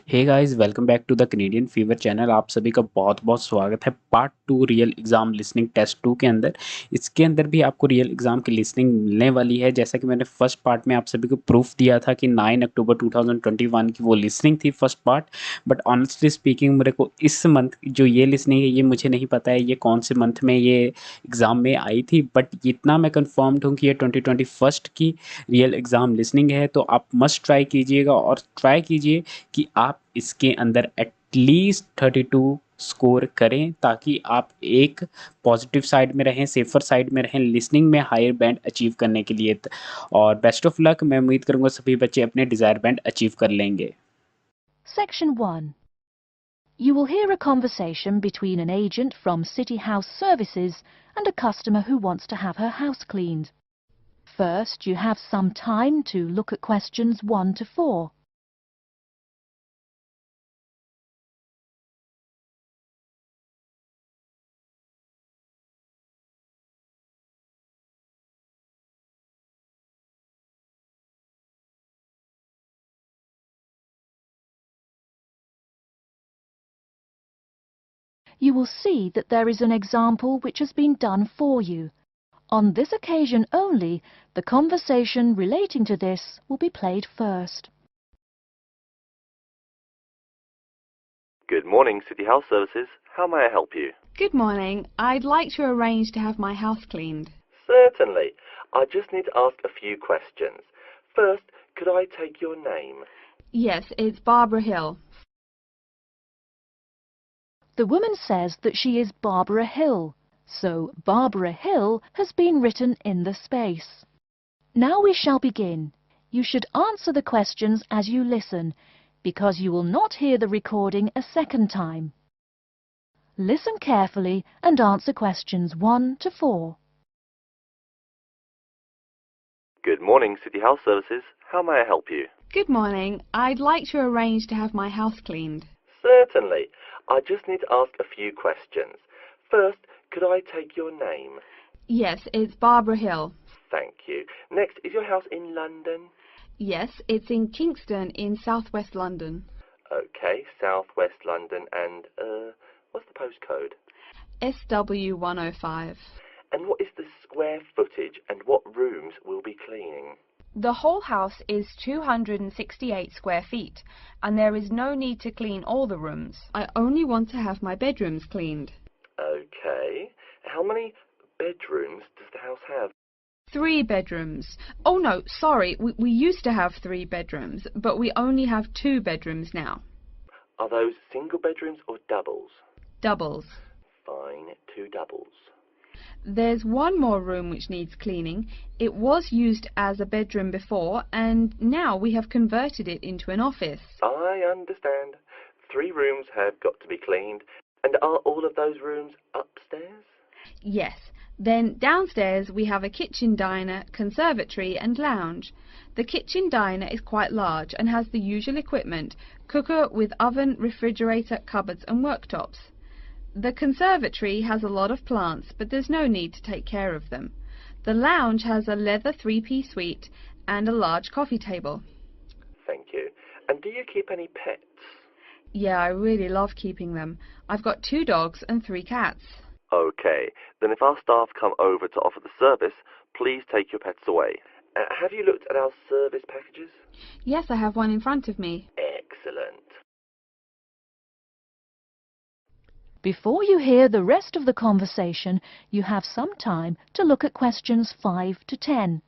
Hey guys welcome back to the Canadian fever channel. आप सभी का बहुत बहुत स्वागत है part 2 real exam listening test 2 के अंदर। इसके अंदर भी आपको रियल एग्जाम की लिसनिंग मिलने वाली है। जैसा कि मैंने फर्स्ट पार्ट में आप सभी को प्रूफ दिया था कि 9 अक्टूबर 2021 की वो लिसनिंग थी first part. But honestly speaking मेरे को इस मंथ जो ये लिसनिंग है ये मुझे नहीं पता है ये कौन से मंथ में ये एग्ज़ाम में आई थी, बट इतना मैं कन्फर्म्ड हूँ कि ये 2021 की रियल एग्ज़ाम लिसनिंग है। तो आप मस्ट ट्राई कीजिएगा और ट्राई कीजिए कि आप इसके अंदर एटलीस्ट 32 स्कोर करें ताकि आप एक पॉजिटिव साइड में रहें, सेफर साइड में रहें लिसनिंग में हायर बैंड अचीव करने के लिए। और बेस्ट ऑफ लक। मैं उम्मीद करूंगा सभी बच्चे अपने डिज़ायर बैंड अचीव कर लेंगे। Section 1. You will hear a conversation between an agent from City House Services and a customer who wants to have her house cleaned. First, you have some time to look at questions 1 to 4. You will see that there is an example which has been done for you. On this occasion only, the conversation relating to this will be played first. Good morning, City House Services. How may I help you? Good morning. I'd like to arrange to have my house cleaned. Certainly. I just need to ask a few questions. First, could I take your name? Yes, it's Barbara Hill. The woman says that she is Barbara Hill, so Barbara Hill has been written in the space. Now we shall begin. You should answer the questions as you listen, because you will not hear the recording a second time. Listen carefully and answer questions 1 to 4. Good morning, City House Services. How may I help you? Good morning. I'd like to arrange to have my house cleaned. Certainly. I just need to ask a few questions. First, could I take your name? Yes, it's Barbara Hill. Thank you. Next, is your house in London? Yes, it's in Kingston in southwest London. Okay, southwest London and, what's the postcode? SW105. And what is the square footage and what rooms will be cleaning? The whole house is 268 square feet, and there is no need to clean all the rooms. I only want to have my bedrooms cleaned. Okay. How many bedrooms does the house have? 3 bedrooms. Oh no, sorry, we used to have 3 bedrooms, but we only have 2 bedrooms now. Are those single bedrooms or doubles? Doubles. Fine, 2 doubles. There's one more room which needs cleaning. It was used as a bedroom before, and now we have converted it into an office. I understand. 3 rooms have got to be cleaned. And are all of those rooms upstairs? Yes. Then downstairs we have a kitchen diner, conservatory and lounge. The kitchen diner is quite large and has the usual equipment: cooker with oven, refrigerator, cupboards and worktops. The conservatory has a lot of plants, but there's no need to take care of them. The lounge has a leather 3-piece suite and a large coffee table. Thank you. And do you keep any pets? Yeah, I really love keeping them. I've got 2 dogs and 3 cats. Okay, then if our staff come over to offer the service, please take your pets away. Have you looked at our service packages? Yes, I have one in front of me. Excellent. Before you hear the rest of the conversation, you have some time to look at questions 5 to 10.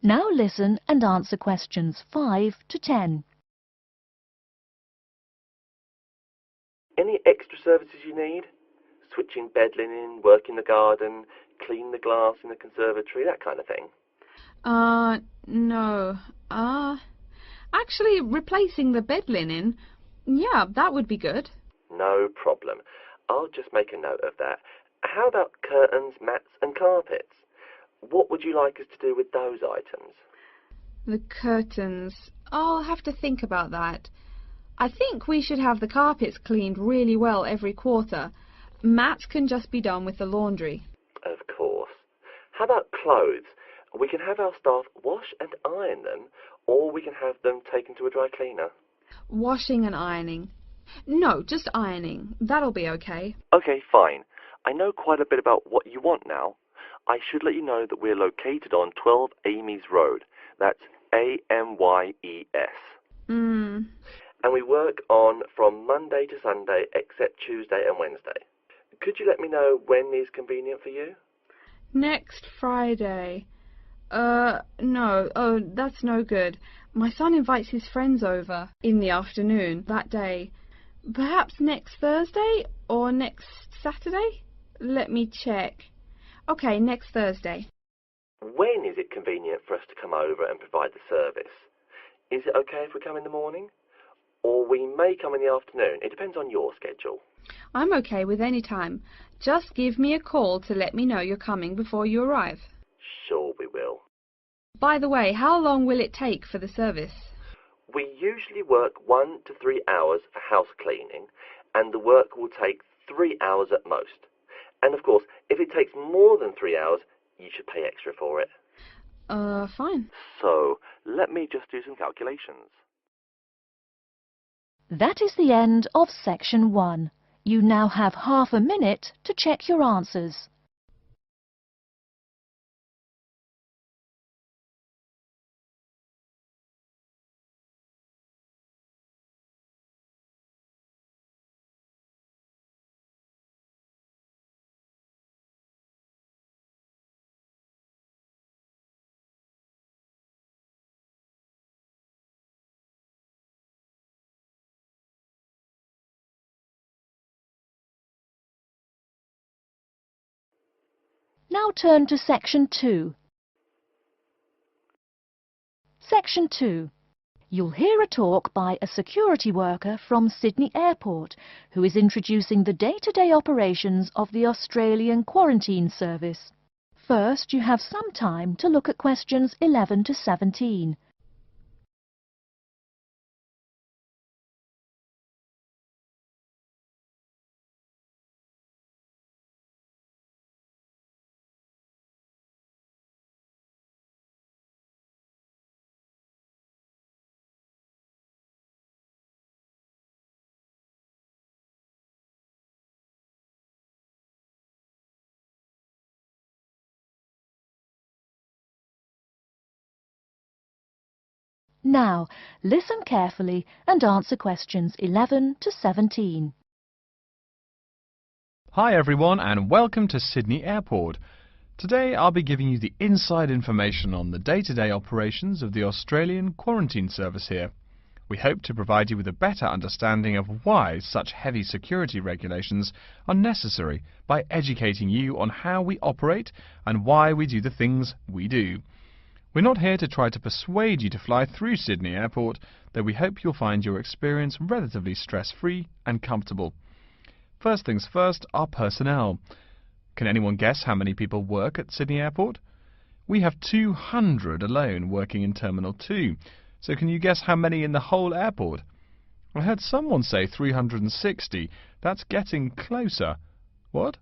Now listen and answer questions 5 to 10. Any extra services you need? Switching bed linen, work in the garden, clean the glass in the conservatory, that kind of thing? No. Actually, replacing the bed linen, Yeah, that would be good. No problem. I'll just make a note of that. How about curtains, mats and carpets? What would you like us to do with those items? The curtains. I'll have to think about that. I think we should have the carpets cleaned really well every quarter. Mats can just be done with the laundry. Of course. How about clothes? We can have our staff wash and iron them, or we can have them taken to a dry cleaner. Washing and ironing. No, just ironing. That'll be okay. Okay, fine. I know quite a bit about what you want now. I should let you know that we're located on 12 Amy's Road. That's Amyes. And we work on from Monday to Sunday except Tuesday and Wednesday. Could you let me know when is convenient for you? Next Friday. No. Oh, that's no good. My son invites his friends over in the afternoon that day. Perhaps next Thursday or next Saturday? Let me check. Okay, next Thursday. When is it convenient for us to come over and provide the service? Is it okay if we come in the morning? Or we may come in the afternoon. It depends on your schedule. I'm okay with any time. Just give me a call to let me know you're coming before you arrive. Sure we will. By the way, how long will it take for the service? We usually work 1 to 3 hours for house cleaning, and the work will take 3 hours at most. And of course, if it takes more than 3 hours, you should pay extra for it. Fine. So, let me just do some calculations. That is the end of section 1. You now have half a minute to check your answers. Now turn to section 2. Section 2. You'll hear a talk by a security worker from Sydney Airport who is introducing the day-to-day operations of the Australian Quarantine Service. First, you have some time to look at questions 11 to 17. Now, listen carefully and answer questions 11 to 17. Hi everyone and welcome to Sydney Airport. Today I'll be giving you the inside information on the day-to-day operations of the Australian Quarantine Service here. We hope to provide you with a better understanding of why such heavy security regulations are necessary by educating you on how we operate and why we do the things we do. We're not here to try to persuade you to fly through Sydney Airport, though we hope you'll find your experience relatively stress-free and comfortable. First things first, our personnel. Can anyone guess how many people work at Sydney Airport? We have 200 alone working in Terminal 2. So can you guess how many in the whole airport? I heard someone say 360. That's getting closer. What?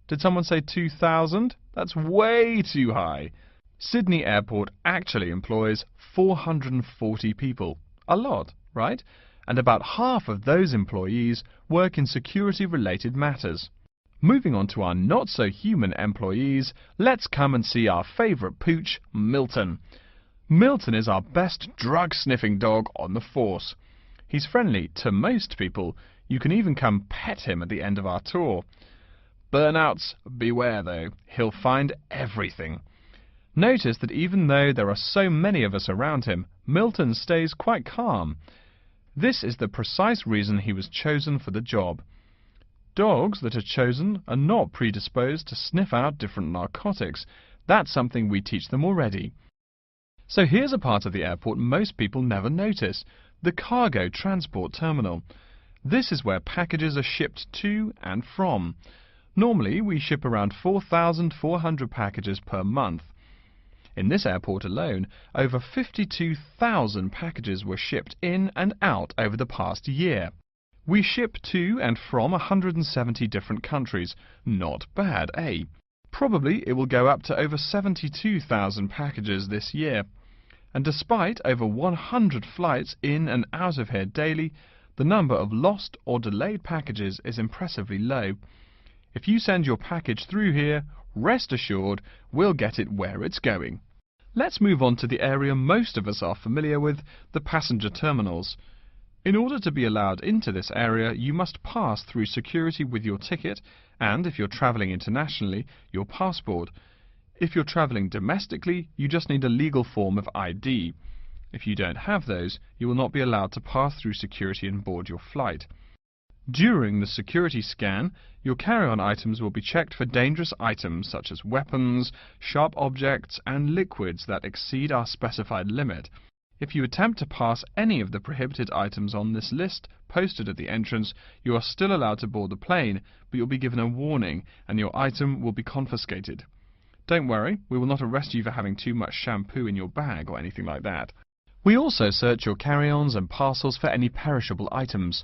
Did someone say 2,000? That's way too high. Sydney Airport actually employs 440 people. A lot, right? And about half of those employees work in security-related matters. Moving on to our not-so-human employees, let's come and see our favourite pooch, Milton. Milton is our best drug-sniffing dog on the force. He's friendly to most people. You can even come pet him at the end of our tour. Burnouts, beware though. He'll find everything. Notice that even though there are so many of us around him, Milton stays quite calm. This is the precise reason he was chosen for the job. Dogs that are chosen are not predisposed to sniff out different narcotics. That's something we teach them already. So here's a part of the airport most people never notice, the cargo transport terminal. This is where packages are shipped to and from. Normally, we ship around 4,400 packages per month. In this airport alone, over 52,000 packages were shipped in and out over the past year. We ship to and from 170 different countries. Not bad, eh? Probably it will go up to over 72,000 packages this year. And despite over 100 flights in and out of here daily, the number of lost or delayed packages is impressively low. If you send your package through here, rest assured we'll get it where it's going. Let's move on to the area most of us are familiar with, the passenger terminals. In order to be allowed into this area, you must pass through security with your ticket and, if you're travelling internationally, your passport. If you're travelling domestically, you just need a legal form of ID. If you don't have those, you will not be allowed to pass through security and board your flight. During the security scan, your carry-on items will be checked for dangerous items such as weapons, sharp objects and liquids that exceed our specified limit. If you attempt to pass any of the prohibited items on this list posted at the entrance, you are still allowed to board the plane, but you'll be given a warning and your item will be confiscated. Don't worry, we will not arrest you for having too much shampoo in your bag or anything like that. We also search your carry-ons and parcels for any perishable items.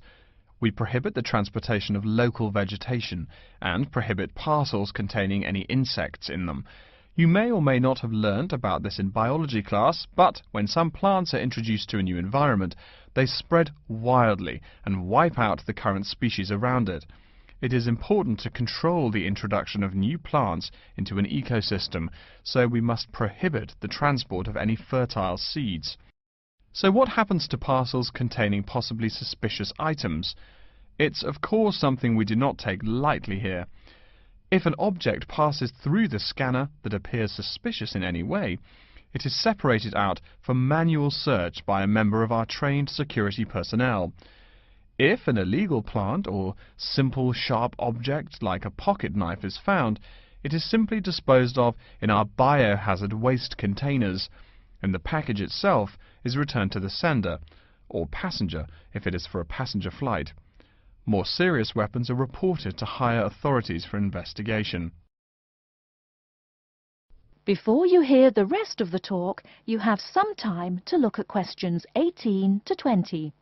We prohibit the transportation of local vegetation and prohibit parcels containing any insects in them. You may or may not have learnt about this in biology class, but when some plants are introduced to a new environment, they spread wildly and wipe out the current species around it. It is important to control the introduction of new plants into an ecosystem, so we must prohibit the transport of any fertile seeds. So what happens to parcels containing possibly suspicious items? It's of course something we do not take lightly here. If an object passes through the scanner that appears suspicious in any way, it is separated out for manual search by a member of our trained security personnel. If an illegal plant or simple sharp object like a pocket knife is found, it is simply disposed of in our biohazard waste containers, and the package itself is returned to the sender, or passenger if it is for a passenger flight. More serious weapons are reported to higher authorities for investigation. Before you hear the rest of the talk, you have some time to look at questions 18 to 20.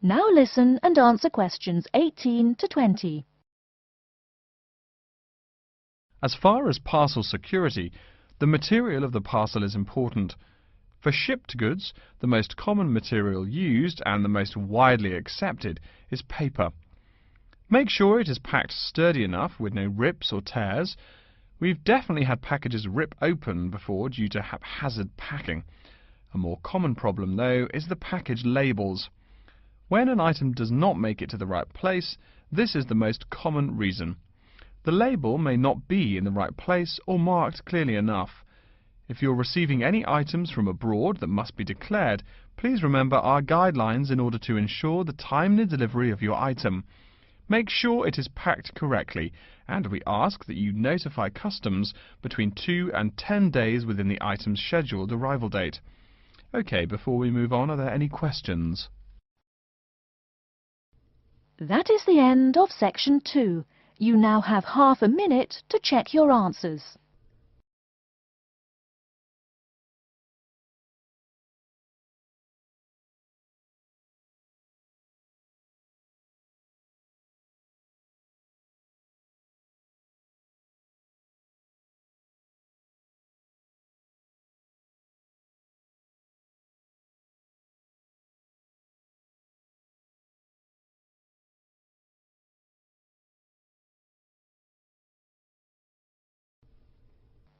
Now listen and answer questions 18 to 20. As far as parcel security, the material of the parcel is important. For shipped goods, the most common material used and the most widely accepted is paper. Make sure it is packed sturdy enough with no rips or tears. We've definitely had packages rip open before due to haphazard packing. A more common problem, though, is the package labels. When an item does not make it to the right place, this is the most common reason. The label may not be in the right place or marked clearly enough. If you're receiving any items from abroad that must be declared, please remember our guidelines in order to ensure the timely delivery of your item. Make sure it is packed correctly, and we ask that you notify customs between 2 and 10 days within the item's scheduled arrival date. OK, before we move on, are there any questions? That is the end of section 2. You now have half a minute to check your answers.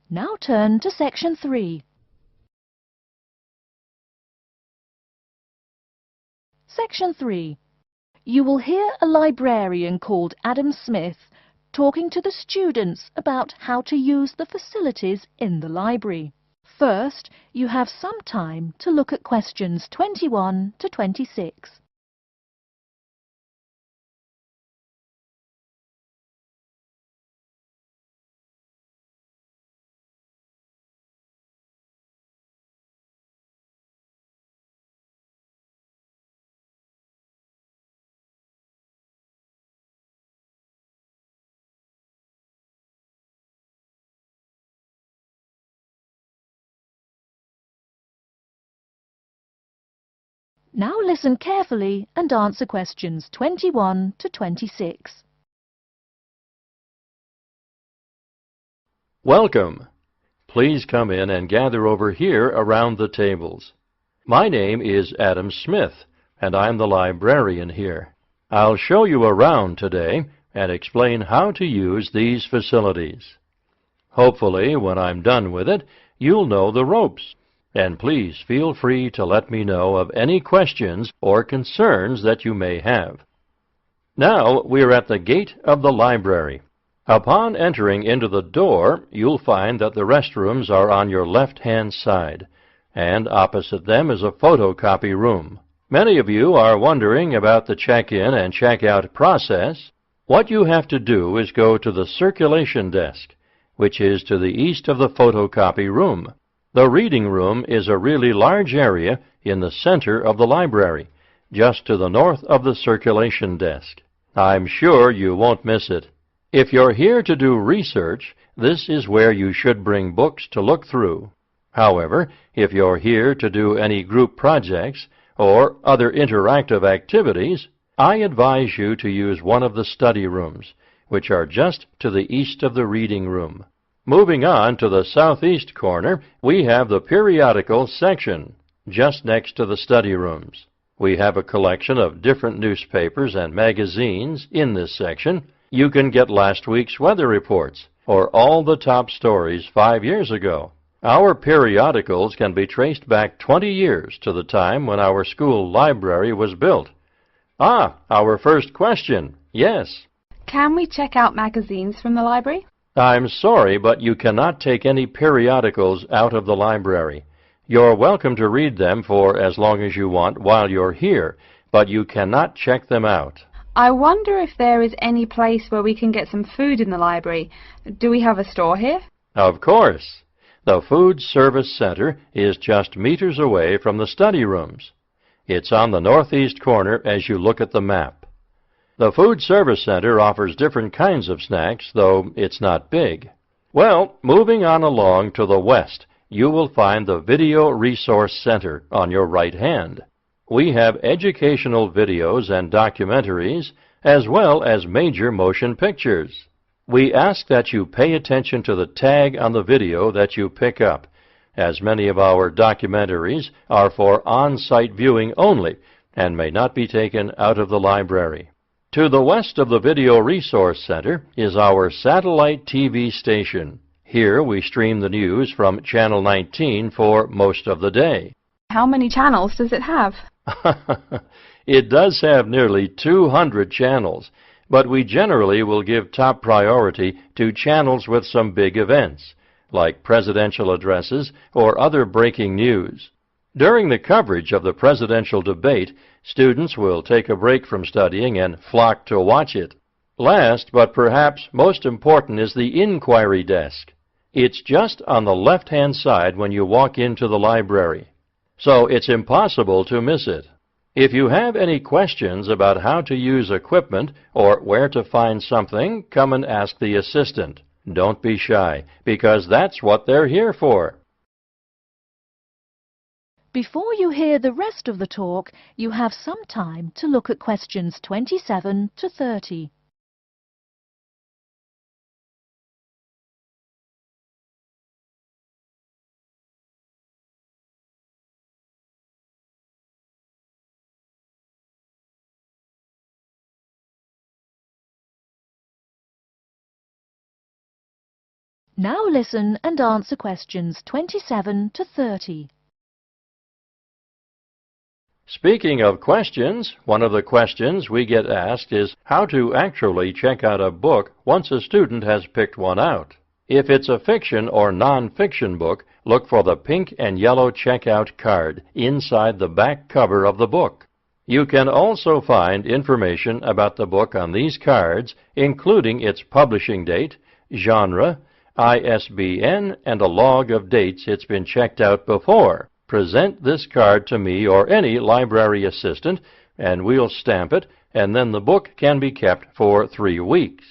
Now turn to section 3. Section 3. You will hear a librarian called Adam Smith talking to the students about how to use the facilities in the library. First, you have some time to look at questions 21 to 26. Now listen carefully and answer questions 21 to 26. Welcome. Please come in and gather over here around the tables. My name is Adam Smith, and I'm the librarian here. I'll show you around today and explain how to use these facilities. Hopefully, when I'm done with it, you'll know the ropes. And please feel free to let me know of any questions or concerns that you may have. Now we're at the gate of the library. Upon entering into the door, you'll find that the restrooms are on your left-hand side, and opposite them is a photocopy room. Many of you are wondering about the check-in and check-out process. What you have to do is go to the circulation desk, which is to the east of the photocopy room. The reading room is a really large area in the center of the library, just to the north of the circulation desk. I'm sure you won't miss it. If you're here to do research, this is where you should bring books to look through. However, if you're here to do any group projects or other interactive activities, I advise you to use one of the study rooms, which are just to the east of the reading room. Moving on to the southeast corner, we have the periodicals section, just next to the study rooms. We have a collection of different newspapers and magazines in this section. You can get last week's weather reports, or all the top stories 5 years ago. Our periodicals can be traced back 20 years to the time when our school library was built. Our first question. Yes. Can we check out magazines from the library? I'm sorry, but you cannot take any periodicals out of the library. You're welcome to read them for as long as you want while you're here, but you cannot check them out. I wonder if there is any place where we can get some food in the library. Do we have a store here? Of course. The Food Service Center is just meters away from the study rooms. It's on the northeast corner as you look at the map. The Food Service Center offers different kinds of snacks, though it's not big. Well, moving on along to the west, you will find the Video Resource Center on your right hand. We have educational videos and documentaries, as well as major motion pictures. We ask that you pay attention to the tag on the video that you pick up, as many of our documentaries are for on-site viewing only and may not be taken out of the library. To the west of the Video Resource Center is our satellite TV station. Here we stream the news from Channel 19 for most of the day. How many channels does it have? It does have nearly 200 channels, but we generally will give top priority to channels with some big events, like presidential addresses or other breaking news. During the coverage of the presidential debate, students will take a break from studying and flock to watch it. Last, but perhaps most important, is the inquiry desk. It's just on the left-hand side when you walk into the library, so it's impossible to miss it. If you have any questions about how to use equipment or where to find something, come and ask the assistant. Don't be shy, because that's what they're here for. Before you hear the rest of the talk, you have some time to look at questions 27 to 30. Now listen and answer questions 27 to 30. Speaking of questions, one of the questions we get asked is how to actually check out a book once a student has picked one out. If it's a fiction or non-fiction book, look for the pink and yellow checkout card inside the back cover of the book. You can also find information about the book on these cards, including its publishing date, genre, ISBN, and a log of dates it's been checked out before. Present this card to me or any library assistant, and we'll stamp it, and then the book can be kept for 3 weeks.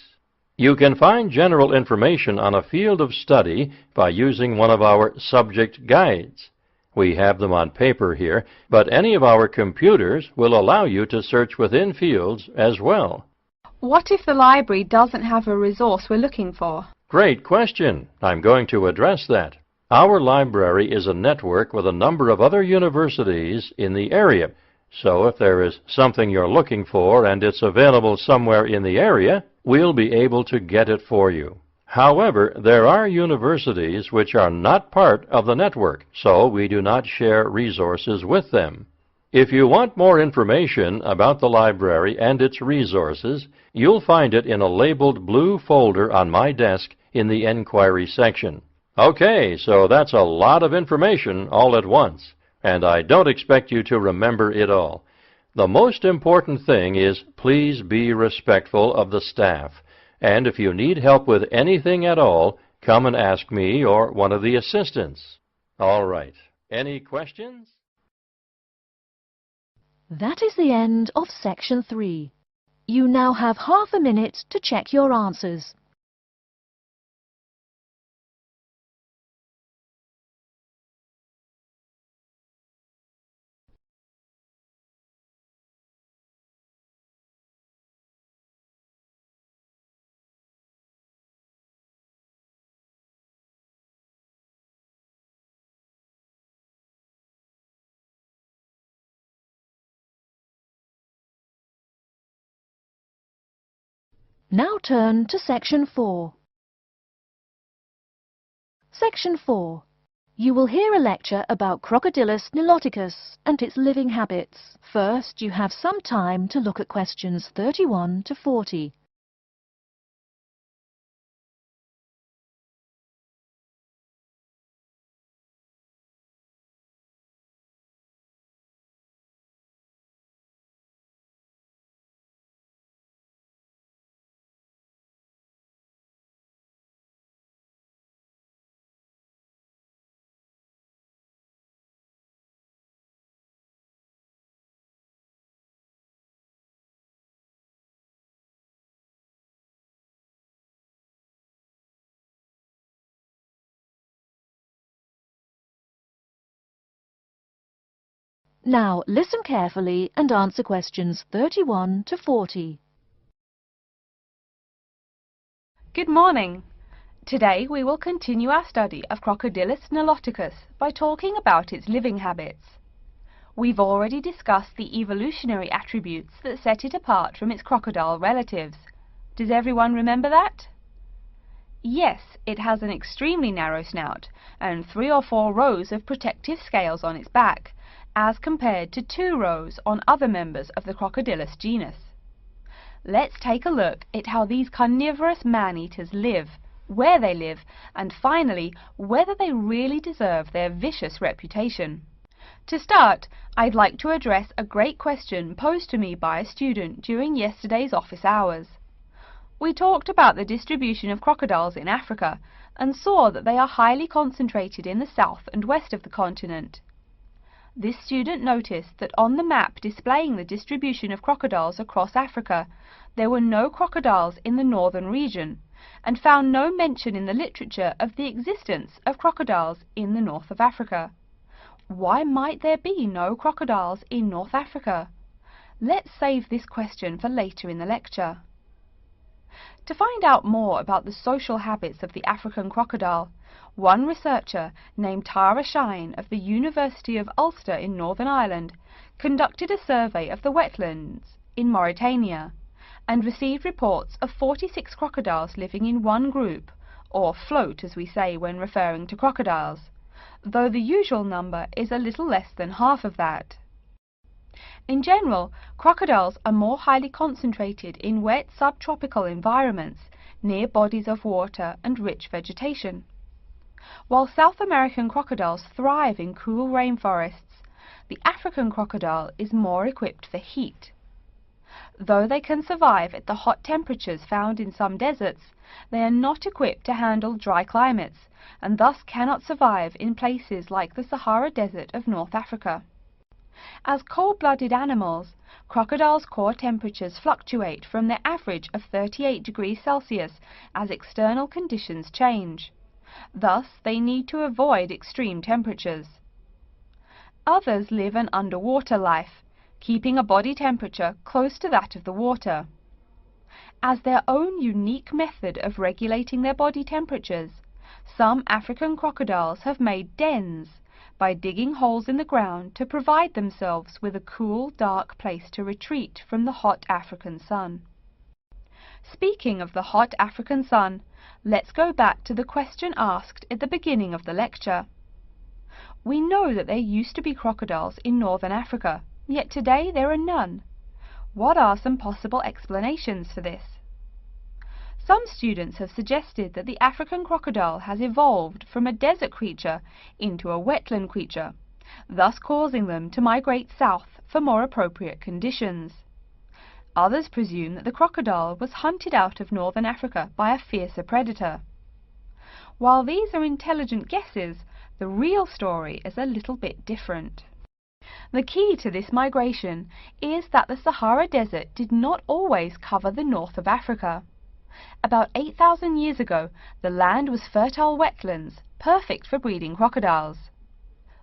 You can find general information on a field of study by using one of our subject guides. We have them on paper here, but any of our computers will allow you to search within fields as well. What if the library doesn't have a resource we're looking for? Great question. I'm going to address that. Our library is a network with a number of other universities in the area. So if there is something you're looking for and it's available somewhere in the area, we'll be able to get it for you. However, there are universities which are not part of the network, so we do not share resources with them. If you want more information about the library and its resources, you'll find it in a labeled blue folder on my desk in the Enquiry section. Okay, so that's a lot of information all at once, and I don't expect you to remember it all. The most important thing is please be respectful of the staff, and if you need help with anything at all, come and ask me or one of the assistants. All right. Any questions? That is the end of section 3. You now have half a minute to check your answers. Now turn to section 4. Section 4. You will hear a lecture about Crocodylus niloticus and its living habits. First, you have some time to look at questions 31 to 40. Now listen carefully and answer questions 31 to 40. Good morning. Today we will continue our study of Crocodylus niloticus by talking about its living habits. We've already discussed the evolutionary attributes that set it apart from its crocodile relatives. Does everyone remember that? Yes, it has an extremely narrow snout and 3 or 4 rows of protective scales on its back, as compared to 2 rows on other members of the Crocodylus genus. Let's take a look at how these carnivorous man-eaters live, where they live, and finally, whether they really deserve their vicious reputation. To start, I'd like to address a great question posed to me by a student during yesterday's office hours. We talked about the distribution of crocodiles in Africa and saw that they are highly concentrated in the south and west of the continent. This student noticed that on the map displaying the distribution of crocodiles across Africa, there were no crocodiles in the northern region, and found no mention in the literature of the existence of crocodiles in the north of Africa. Why might there be no crocodiles in North Africa? Let's save this question for later in the lecture. To find out more about the social habits of the African crocodile, one researcher named Tara Shine of the University of Ulster in Northern Ireland conducted a survey of the wetlands in Mauritania and received reports of 46 crocodiles living in one group, or float as we say when referring to crocodiles, though the usual number is a little less than half of that. In general, crocodiles are more highly concentrated in wet subtropical environments near bodies of water and rich vegetation. While South American crocodiles thrive in cool rainforests, the African crocodile is more equipped for heat. Though they can survive at the hot temperatures found in some deserts, they are not equipped to handle dry climates and thus cannot survive in places like the Sahara Desert of North Africa. As cold-blooded animals, crocodiles' core temperatures fluctuate from their average of 38 degrees Celsius as external conditions change. Thus, they need to avoid extreme temperatures. Others live an underwater life, keeping a body temperature close to that of the water. As their own unique method of regulating their body temperatures, some African crocodiles have made dens by digging holes in the ground to provide themselves with a cool, dark place to retreat from the hot African sun. Speaking of the hot African sun, let's go back to the question asked at the beginning of the lecture. We know that there used to be crocodiles in northern Africa, yet today there are none. What are some possible explanations for this? Some students have suggested that the African crocodile has evolved from a desert creature into a wetland creature, thus causing them to migrate south for more appropriate conditions. Others presume that the crocodile was hunted out of northern Africa by a fiercer predator. While these are intelligent guesses, the real story is a little bit different. The key to this migration is that the Sahara Desert did not always cover the north of Africa. About 8,000 years ago, the land was fertile wetlands, perfect for breeding crocodiles.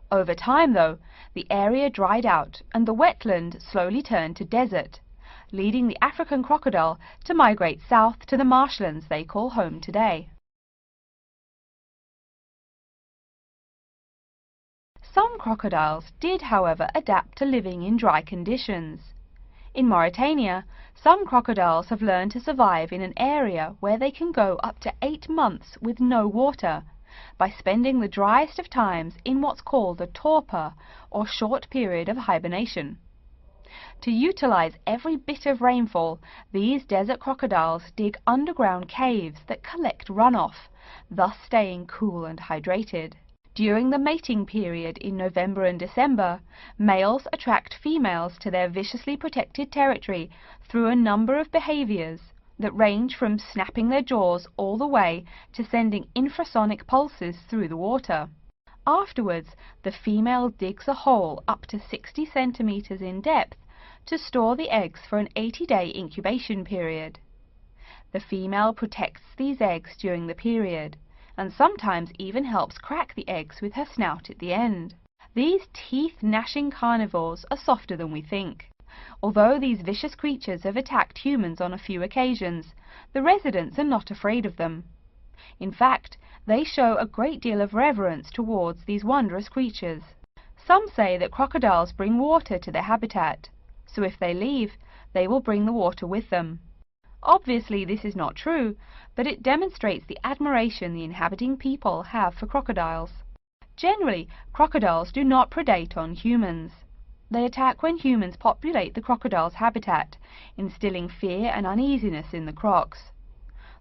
Over time, though, the area dried out and the wetland slowly turned to desert, leading the African crocodile to migrate south to the marshlands they call home today. Some crocodiles did, however, adapt to living in dry conditions. In Mauritania, some crocodiles have learned to survive in an area where they can go up to 8 months with no water, by spending the driest of times in what's called a torpor, or short period of hibernation. To utilize every bit of rainfall, these desert crocodiles dig underground caves that collect runoff, thus staying cool and hydrated. During the mating period in November and December, males attract females to their viciously protected territory through a number of behaviors that range from snapping their jaws all the way to sending infrasonic pulses through the water. Afterwards, the female digs a hole up to 60 centimeters in depth to store the eggs for an 80-day incubation period. The female protects these eggs during the period, and sometimes even helps crack the eggs with her snout at the end. These teeth-gnashing carnivores are softer than we think. Although these vicious creatures have attacked humans on a few occasions, the residents are not afraid of them. In fact, they show a great deal of reverence towards these wondrous creatures. Some say that crocodiles bring water to their habitat, so if they leave, they will bring the water with them. Obviously this is not true, but it demonstrates the admiration the inhabiting people have for crocodiles. Generally, crocodiles do not predate on humans. They attack when humans populate the crocodile's habitat, instilling fear and uneasiness in the crocs.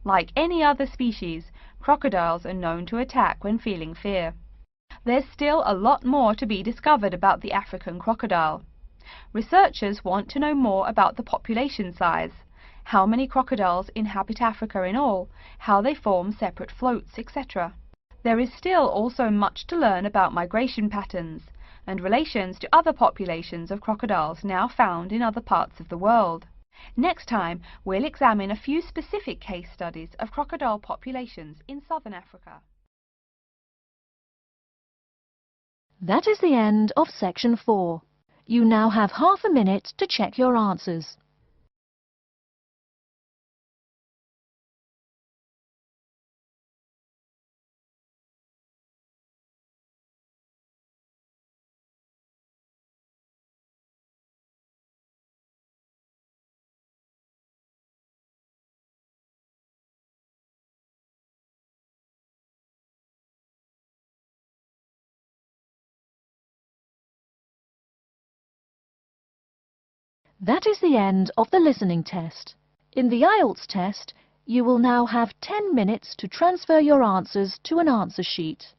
Like any other species, crocodiles are known to attack when feeling fear. There's still a lot more to be discovered about the African crocodile. Researchers want to know more about the population size, how many crocodiles inhabit Africa in all, how they form separate floats, etc. There is still also much to learn about migration patterns and relations to other populations of crocodiles now found in other parts of the world. Next time, we'll examine a few specific case studies of crocodile populations in southern Africa. That is the end of section 4. You now have half a minute to check your answers. That is the end of the listening test. In the IELTS test, you will now have 10 minutes to transfer your answers to an answer sheet.